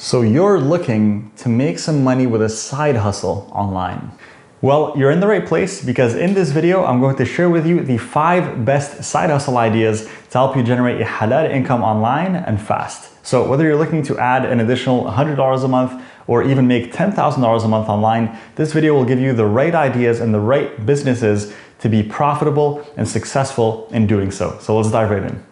So you're looking to make some money with a side hustle online. Well, you're in the right place because in this video, I'm going to share with you the 5 best side hustle ideas to help you generate a halal income online and fast. So whether you're looking to add an additional $100 a month or even make $10,000 a month online, this video will give you the right ideas and the right businesses to be profitable and successful in doing so. So let's dive right in.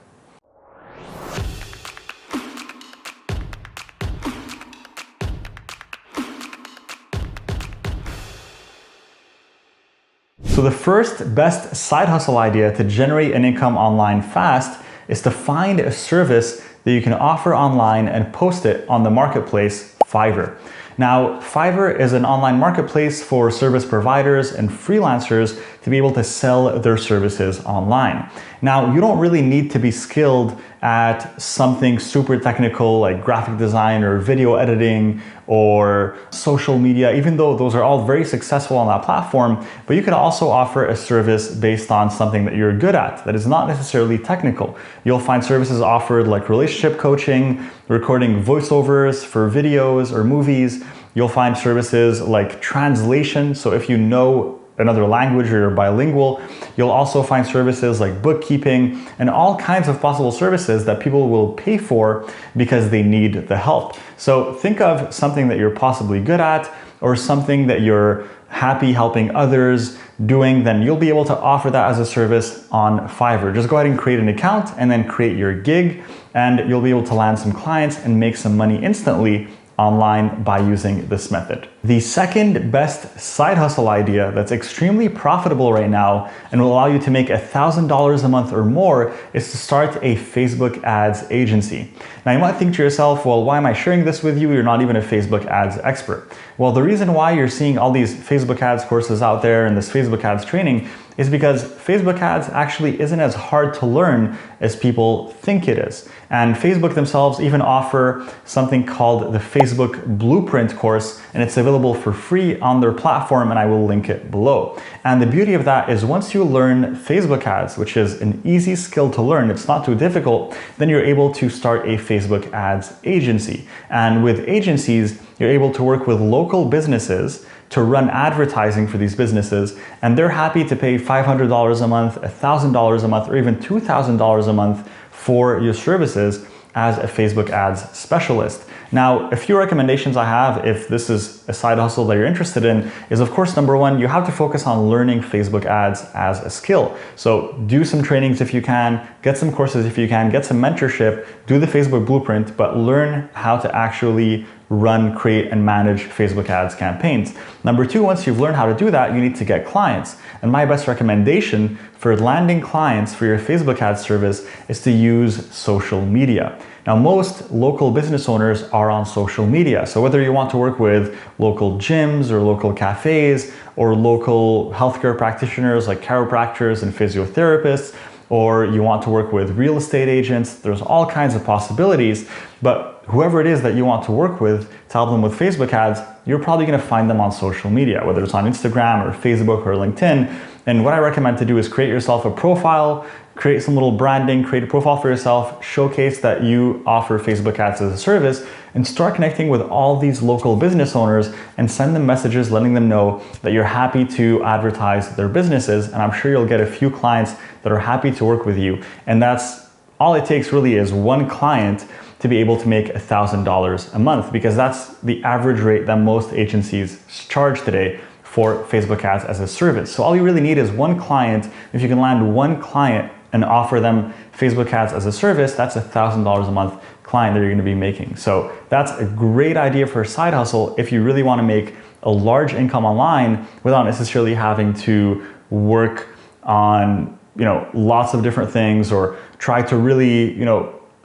So the first best side hustle idea to generate an income online fast is to find a service that you can offer online and post it on the marketplace Fiverr. Now, Fiverr is an online marketplace for service providers and freelancers to be able to sell their services online. Now, you don't really need to be skilled at something super technical like graphic design or video editing or social media, even though those are all very successful on that platform, but you can also offer a service based on something that you're good at that is not necessarily technical. You'll find services offered like relationship coaching, recording voiceovers for videos or movies. You'll find services like translation. So if you know another language or you're bilingual, you'll also find services like bookkeeping and all kinds of possible services that people will pay for because they need the help. So think of something that you're possibly good at or something that you're happy helping others doing, then you'll be able to offer that as a service on Fiverr. Just go ahead and create an account and then create your gig, and you'll be able to land some clients and make some money instantly online by using this method. The second best side hustle idea that's extremely profitable right now and will allow you to make $1,000 a month or more is to start a Facebook ads agency. Now you might think to yourself, well, why am I sharing this with you? You're not even a Facebook ads expert. Well, the reason why you're seeing all these Facebook ads courses out there and this Facebook ads training is because Facebook ads actually isn't as hard to learn as people think it is. And Facebook themselves even offer something called the Facebook Blueprint course, and it's available for free on their platform, and I will link it below. And the beauty of that is once you learn Facebook ads, which is an easy skill to learn, it's not too difficult, then you're able to start a Facebook ads agency. And with agencies, you're able to work with local businesses to run advertising for these businesses, and they're happy to pay $500 a month, $1,000 a month, or even $2,000 a month for your services as a Facebook ads specialist. Now, a few recommendations I have if this is a side hustle that you're interested in is, of course, number one, you have to focus on learning Facebook ads as a skill. So do some trainings if you can, get some courses if you can, get some mentorship, do the Facebook Blueprint, but learn how to actually run, create, and manage Facebook ads campaigns. Number two, once you've learned how to do that, you need to get clients. And my best recommendation for landing clients for your Facebook ads service is to use social media. Now, most local business owners are on social media. So whether you want to work with local gyms or local cafes or local healthcare practitioners like chiropractors and physiotherapists, or you want to work with real estate agents, there's all kinds of possibilities. But whoever it is that you want to work with to help them with Facebook ads, you're probably going to find them on social media, whether it's on Instagram or Facebook or LinkedIn. And what I recommend to do is create yourself a profile, create some little branding, create a profile for yourself, showcase that you offer Facebook ads as a service, and start connecting with all these local business owners and send them messages letting them know that you're happy to advertise their businesses. And I'm sure you'll get a few clients that are happy to work with you. And that's all it takes really is one client to be able to make $1,000 a month, because that's the average rate that most agencies charge today for Facebook ads as a service. So all you really need is one client. If you can land one client and offer them Facebook ads as a service, that's $1,000 a month client that you're going to be making. So that's a great idea for a side hustle if you really want to make a large income online without necessarily having to work on, lots of different things or try to really,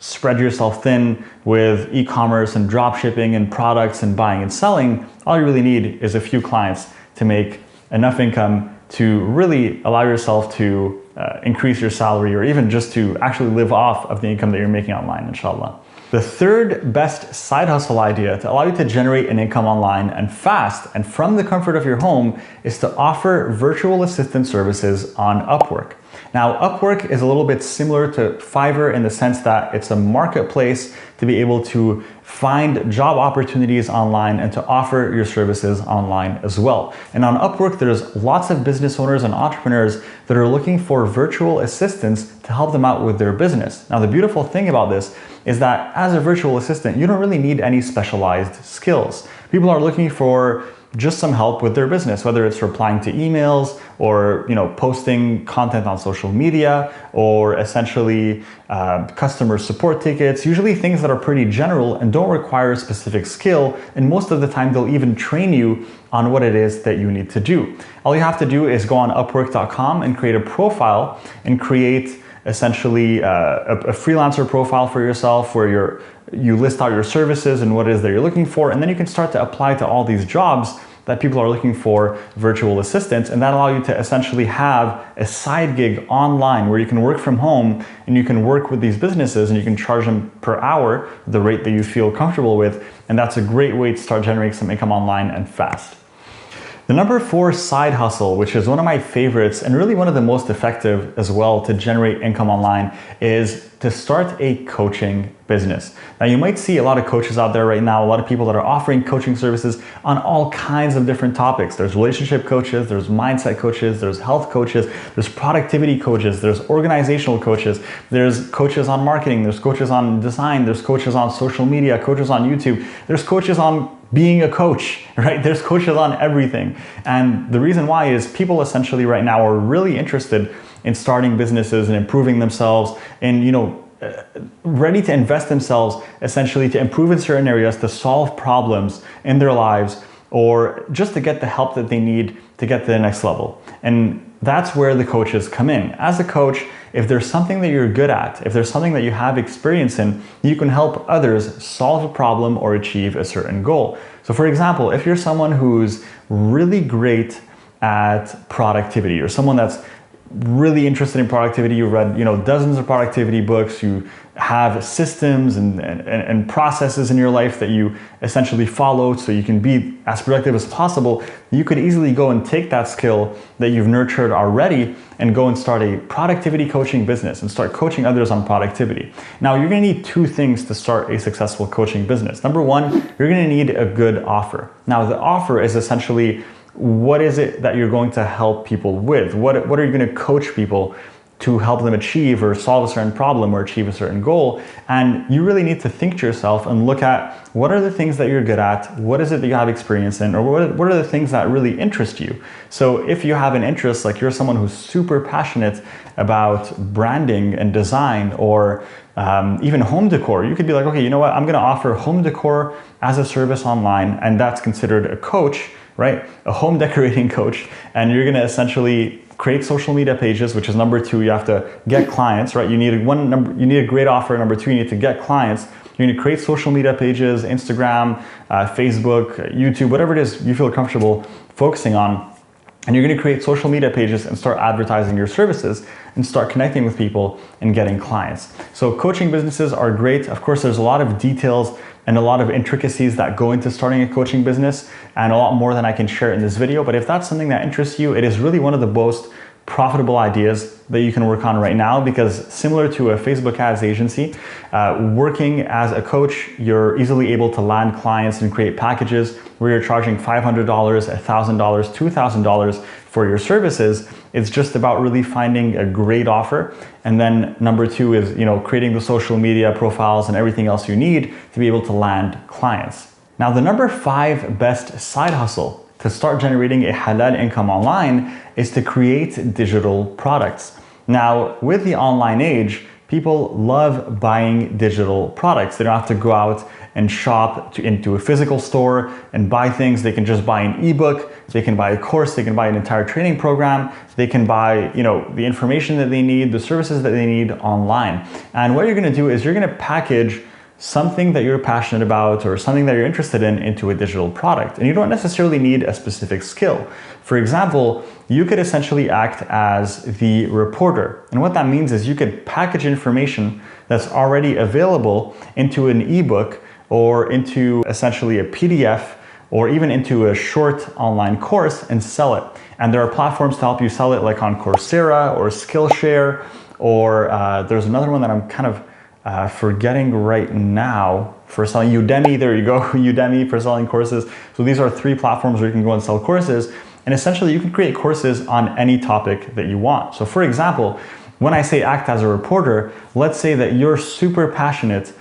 spread yourself thin with e-commerce and drop shipping and products and buying and selling. All you really need is a few clients to make enough income to really allow yourself to increase your salary or even just to actually live off of the income that you're making online, inshallah. The third best side hustle idea to allow you to generate an income online and fast and from the comfort of your home is to offer virtual assistant services on Upwork. Now, Upwork is a little bit similar to Fiverr in the sense that it's a marketplace to be able to find job opportunities online, and to offer your services online as well. And on Upwork, there's lots of business owners and entrepreneurs that are looking for virtual assistants to help them out with their business. Now, the beautiful thing about this is that as a virtual assistant, you don't really need any specialized skills. People are looking for just some help with their business, whether it's replying to emails or posting content on social media, or essentially customer support tickets, usually things that are pretty general and don't require a specific skill. And most of the time they'll even train you on what it is that you need to do. All you have to do is go on upwork.com and create a profile and create essentially a freelancer profile for yourself where you list out your services and what it is that you're looking for, and then you can start to apply to all these jobs that people are looking for virtual assistants, and that allow you to essentially have a side gig online where you can work from home and you can work with these businesses and you can charge them per hour the rate that you feel comfortable with, and that's a great way to start generating some income online and fast. The number 4 side hustle, which is one of my favorites and really one of the most effective as well to generate income online, is to start a coaching business. Now, you might see a lot of coaches out there right now, a lot of people that are offering coaching services on all kinds of different topics. There's relationship coaches, there's mindset coaches, there's health coaches, there's productivity coaches, there's organizational coaches, there's coaches on marketing, there's coaches on design, there's coaches on social media, coaches on YouTube, there's coaches on being a coach, right? There's coaches on everything. And the reason why is people essentially right now are really interested in starting businesses and improving themselves and, ready to invest themselves essentially to improve in certain areas, to solve problems in their lives, or just to get the help that they need to get to the next level. And that's where the coaches come in. As a coach, if there's something that you're good at, if there's something that you have experience in, you can help others solve a problem or achieve a certain goal. So for example, if you're someone who's really great at productivity, or someone that's really interested in productivity, you've read dozens of productivity books, you have systems and processes in your life that you essentially follow so you can be as productive as possible, you could easily go and take that skill that you've nurtured already and go and start a productivity coaching business and start coaching others on productivity. Now, you're going to need 2 things to start a successful coaching business. Number 1, you're going to need a good offer. Now, the offer is essentially, what is it that you're going to help people with? What are you going to coach people to help them achieve or solve a certain problem or achieve a certain goal? And you really need to think to yourself and look at what are the things that you're good at, what is it that you have experience in, or what are the things that really interest you? So if you have an interest, like you're someone who's super passionate about branding and design, or even home decor, you could be like, okay, you know what, I'm going to offer home decor as a service online, and that's considered a coach, right? A home decorating coach. And you're going to essentially create social media pages, which is number 2. You have to get clients, right? You need a great offer. Number 2, you need to get clients. You're going to create social media pages, Instagram, Facebook, YouTube, whatever it is you feel comfortable focusing on. And you're going to create social media pages and start advertising your services and start connecting with people and getting clients. So coaching businesses are great. Of course, there's a lot of details and a lot of intricacies that go into starting a coaching business, and a lot more than I can share in this video. But if that's something that interests you, it is really one of the most profitable ideas that you can work on right now, because similar to a Facebook ads agency, working as a coach, you're easily able to land clients and create packages where you're charging $500, $1,000, $2,000 for your services. It's just about really finding a great offer. And then number 2 is, creating the social media profiles and everything else you need to be able to land clients. Now, the number 5 best side hustle to start generating a halal income online is to create digital products. Now, with the online age, people love buying digital products. They don't have to go out and shop into a physical store and buy things. They can just buy an ebook, they can buy a course, they can buy an entire training program, they can buy the information that they need, the services that they need online. And what you're gonna do is you're gonna package something that you're passionate about or something that you're interested in into a digital product. And you don't necessarily need a specific skill. For example, you could essentially act as the reporter. And what that means is you could package information that's already available into an ebook or into essentially a PDF or even into a short online course and sell it. And there are platforms to help you sell it, like on Coursera or Skillshare, or there's another one that I'm kind of forgetting right now, for selling Udemy, there you go, Udemy for selling courses. So these are 3 platforms where you can go and sell courses. And essentially you can create courses on any topic that you want. So for example, when I say act as a reporter, let's say that you're super passionate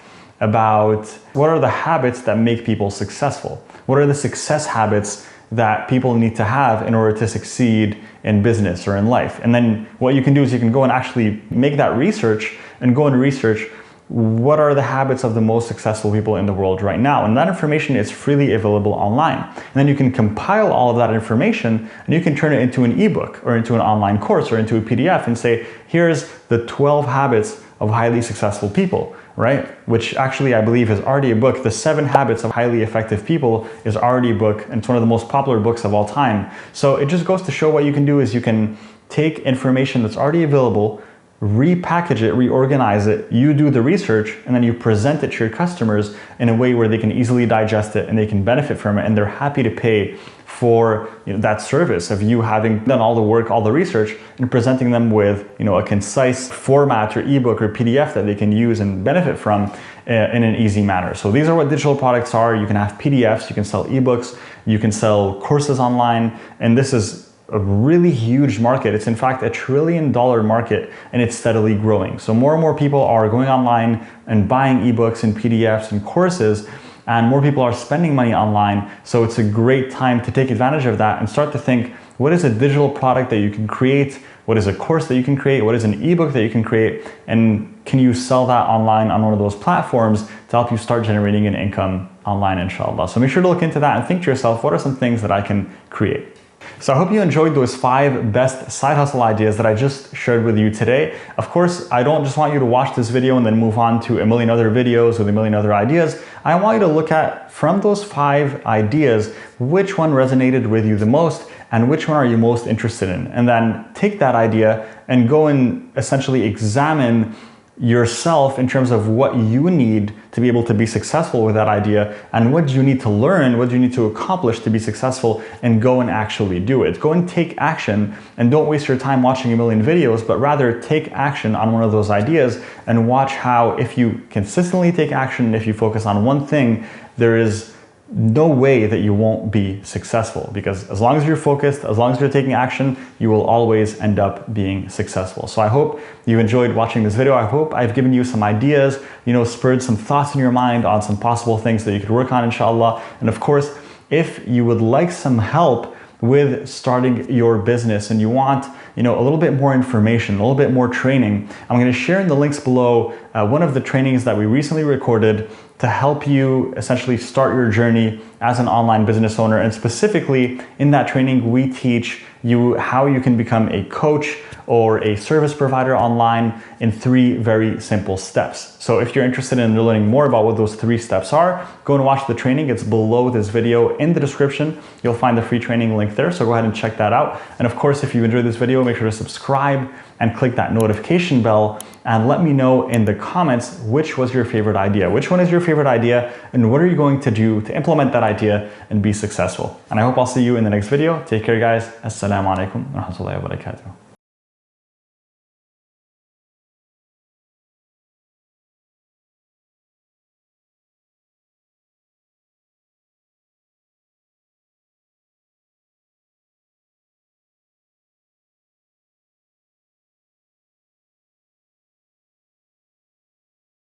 about what are the habits that make people successful? What are the success habits that people need to have in order to succeed in business or in life? And then what you can do is you can go and actually make that research and go and research what are the habits of the most successful people in the world right now. And that information is freely available online. And then you can compile all of that information and you can turn it into an ebook or into an online course or into a PDF and say, here's the 12 habits of highly successful people, right? Which actually I believe is already a book. The 7 Habits of Highly Effective People is already a book, and it's one of the most popular books of all time. So it just goes to show what you can do is you can take information that's already available, repackage it, reorganize it, you do the research, and then you present it to your customers in a way where they can easily digest it and they can benefit from it, and they're happy to pay for that service of you having done all the work, all the research, and presenting them with a concise format or ebook or PDF that they can use and benefit from in an easy manner. So these are what digital products are. You can have PDFs, you can sell ebooks, you can sell courses online, and this is a really huge market. It's in fact $1 trillion market, and it's steadily growing. So more and more people are going online and buying ebooks and PDFs and courses, and more people are spending money online. So it's a great time to take advantage of that and start to think, what is a digital product that you can create? What is a course that you can create? What is an ebook that you can create? And can you sell that online on one of those platforms to help you start generating an income online, inshallah? So make sure to look into that and think to yourself, what are some things that I can create? So I hope you enjoyed those 5 best side hustle ideas that I just shared with you today. Of course, I don't just want you to watch this video and then move on to a million other videos with a million other ideas. I want you to look at, from those 5 ideas, which one resonated with you the most and which one are you most interested in. And then take that idea and go and essentially examine yourself in terms of what you need to be able to be successful with that idea, and what you need to learn, what you need to accomplish to be successful, and go and actually do it. Go and take action, and don't waste your time watching a million videos, but rather take action on one of those ideas and watch how, if you consistently take action, if you focus on one thing, there is no way that you won't be successful, because as long as you're focused, as long as you're taking action, you will always end up being successful. So I hope you enjoyed watching this video. I hope I've given you some ideas, spurred some thoughts in your mind on some possible things that you could work on, inshallah. And of course, if you would like some help with starting your business and you want a little bit more information, a little bit more training, I'm going to share in the links below one of the trainings that we recently recorded to help you essentially start your journey as an online business owner. And specifically in that training, we teach you how you can become a coach or a service provider online in 3 very simple steps. So if you're interested in learning more about what those 3 steps are, go and watch the training. It's below this video in the description. You'll find the free training link there. So go ahead and check that out. And of course, if you enjoyed this video, make sure to subscribe and click that notification bell, and let me know in the comments which was your favorite idea. Which one is your favorite idea, and what are you going to do to implement that idea and be successful? And I hope I'll see you in the next video. Take care, guys. Assalamu alaikum wa rahmatullahi wa barakatuh.